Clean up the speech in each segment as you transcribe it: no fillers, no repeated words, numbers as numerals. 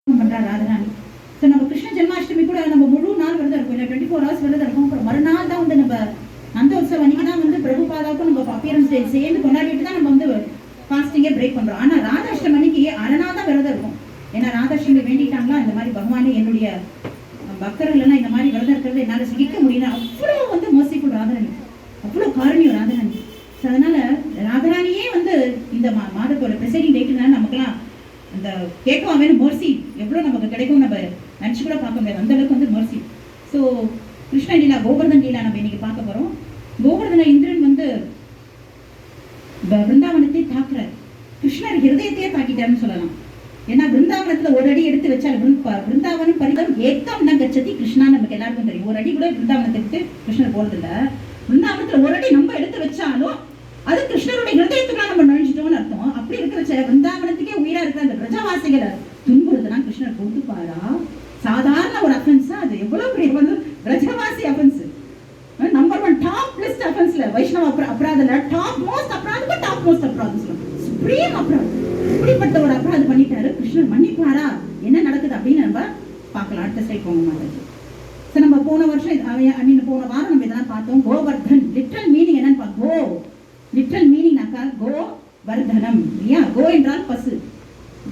பண்றாரு ராதராணி. ஸோ நம்ம கிருஷ்ண ஜென்மாஷ்டமி கூட நம்ம முழு நாள் விரதம் இருக்கும், இல்லை 24 hours விரதம் இருக்கும். அப்புறம் மறுநாள் தான் வந்து நம்ம அந்த உற்சவம் அன்னைக்கு தான் வந்து பிரபுபாதாவுக்கும் நம்ம அப்பியரன்ஸ் டே சேர்ந்து கொண்டாடிட்டு தான் நம்ம வந்து ஃபாஸ்டிங்கே பிரேக் பண்றோம். ஆனா ராதாஷ்டமி அன்னைக்கு அரை நாள் தான் விரதம் இருக்கும். ஏன்னா ராதாஷ்டமி வேண்டிட்டாங்களா இந்த மாதிரி பகவானே என்னுடைய பக்தர்கள் இந்த மாதிரி விரதம் இருக்கிறது என்னால சிக்க முடியல. அவ்வளோ வந்து மர்சிஃபுல் ராதராணி, அவ்வளோ காரணியம் ராதராணி. ஸோ அதனால ராதராணியே வந்து இந்த மாதத்தோட ப்ரெசைடிங் டேட்டுனால நமக்குலாம் அந்த கேட்கவே மர்சி எவ்வளோ நமக்கு கிடைக்கும் நம்ம நினச்சி கூட பார்க்க முடியாது, அந்த அளவுக்கு வந்து மர்சி. ஸோ கிருஷ்ண லீலா, கோவர்தன் லீலா நம்ம இன்னைக்கு பார்க்க போகிறோம். கோவர்தன இந்திரன் வந்து பிருந்தாவனத்தை தாக்குறாரு, கிருஷ்ணர் ஹிருதயத்தையே தாக்கிட்டாருன்னு சொல்லலாம். ஏன்னா பிருந்தாவனத்துல ஒரு அடி எடுத்து வச்சாலும் பிருந்தாவனம் பரிதம் ஏக்கம் ந கச்சதி கிருஷ்ணா, நமக்கு எல்லாருக்கும் தெரியும். ஒரு அடி கூட பிருந்தாவனத்தை விட்டு கிருஷ்ணர் போறது இல்ல. பிருந்தாவனத்துல ஒரு அடி நம்ம எடுத்து வச்சாலும் அது கிருஷ்ணருடைய ஹிருதயத்துக்குள்ள நம்ம நுழைஞ்சிட்டோம்னு அர்த்தம். அப்படி இருக்கிற பிருந்தாவனத்துக்கே உயிரா இருக்கிற அந்த பிரஜாவாசிகளை துன்புறுதுனா கிருஷ்ணர் பொறுத்துப்பாரா? சாதாரண ஒரு அஃபென்ஸ் அது எவ்வளவு பெரிய வந்து பிரஜாவாசி அஃபென்ஸ், நம்பர் 1 டாப் லிஸ்ட் அஃபென்ஸ்ல வைஷ்ணவ அபராதல டாப் மோஸ்ட் அபராதம், டாப் மோஸ்ட் அபராதம் சொல்றோம், சுப்ரீம் அபராதம். இப்படிப்பட்ட ஒரு அபராதம் பண்ணிட்டாரு, கிருஷ்ணர் மன்னிப்பாரா? என்ன நடக்குது அப்படின்னு நம்ம பார்க்கலாம். அடுத்த ஸ்லைட் போங்க மாதாஜி. சோ நம்ம போன வருஷம் போன வாரம் நம்ம இதெல்லாம் பார்த்தோம். கோவர்தன் லிட்டரல் மீனிங் என்னன்னு பார்த்தோம். கோ லிட்டரல் மீனிங்னாக்கா கோ வர்தனம் இல்லையா? கோ என்றால் பசு.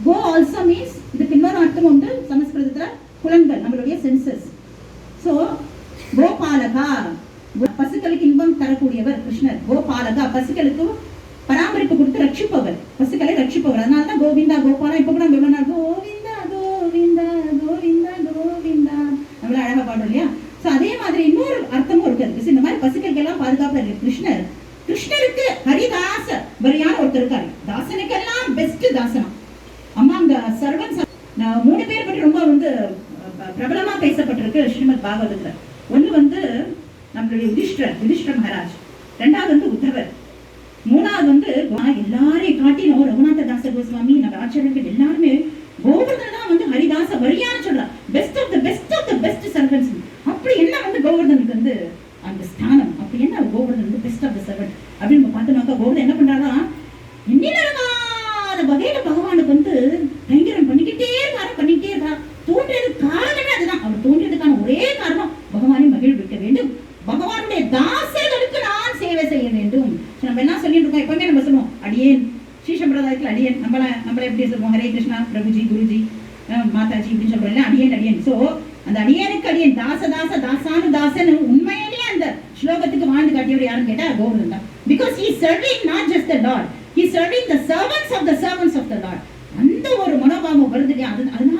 கோ ஆல்சோ மீன்ஸ் இதுக்கு இன்னொரு அர்த்தம் உண்டு சமஸ்கிருதத்துல, புலன்கள், நம்மளுடைய சென்சஸ். ஸோ கோபாலகா, பசுக்களுக்கு இன்பம் தரக்கூடியவர் கிருஷ்ணர். கோபாலகா, பசுக்களுக்கு பராமரிப்பு கொடுத்து ரட்சிப்பவர், பசுக்களை ரட்சிப்பவர். அதனாலதான் கோவிந்தா கோபாலா. இப்ப கூட நம்ம எவ்வளவு நாள் கோவிந்தா கோவிந்தா கோவிந்தா கோவிந்தா நம்மள அழகா பாடுறோம் இல்லையா? ஸோ அதே மாதிரி இன்னொரு அர்த்தமும் இருக்கு. இந்த மாதிரி பசுக்களுக்கு எல்லாம் பாதுகாப்பு இருக்கு கிருஷ்ணர். கிருஷ்ணருக்கு ஹரிதாச வரியான ஒருத்தர் இருக்காரு, தாசனுக்கு எல்லாம் பெஸ்ட் தாசனம். அம்மாங்க சர்வன்ஸ் 3 பேர் பற்றி ரொம்ப வந்து பிரபலமா பேசப்பட்டிருக்கு ஸ்ரீமத் பாகவதத்துல. ஒண்ணு வந்து நம்மளுடைய யுதிஷ்டர் மகாராஜ், 2வது வந்து உத்தவர், 3வது வந்து எல்லாரையும் காட்டிலும் ரகுநாத தாச கோஸ்வாமி, நம்ம ஆச்சாரியர்கள் எல்லாருமே கோவர்தன் தான் வந்து ஹரிதாச வரியான்னு சொல்றாங்க. Best of the best servants. அப்படி என்ன வந்து கோவர்தனுக்கு வந்து அந்த ஸ்தானம், அப்படி என்ன கோவர்தன் வந்து பெஸ்ட் ஆஃப் த சர்வன்ட் அப்படின்னு நம்ம பார்த்தோம்னாக்கா, கோவர்தன் என்ன பண்றாரா, இன்னிலகாத வகையில பகவானுக்கு வந்து கைங்கரம் பண்ணிக்கிட்டே இருக்கா. தோன்றியதுக்கு காரணமே அதுதான். அவர் தோன்றியதுக்கான ஒரே காரணம் பகவானை மகிழ்விக்க வேண்டும், பகவானுடைய தாசர்களுக்கு நான் சேவை செய்ய வேண்டும். நம்ம என்ன சொல்லிட்டு இருக்கோம், எப்பவுமே நம்ம சொல்லுவோம் அடியேன், ஸ்ரீ சம்பிரதாயத்தில் அடியேன். நம்மள எப்படி சொல்லுவோம், ஹரே கிருஷ்ணா, பிரபுஜி, குருஜி, மாதாஜி இப்படின்னு சொல்றோம். அடியேன். சோ அந்த அடியனுக்கு அடியன், தாசன் உண்மையிலேயே அந்த ஸ்லோகத்துக்கு வாழ்ந்து காட்டியவர் யாருன்னு கேட்டா கோவர்தன் தான். Because he is serving not just the Lord, he is serving the servants of the Lord. அந்த ஒரு மனோபாவம் வருது. அதனால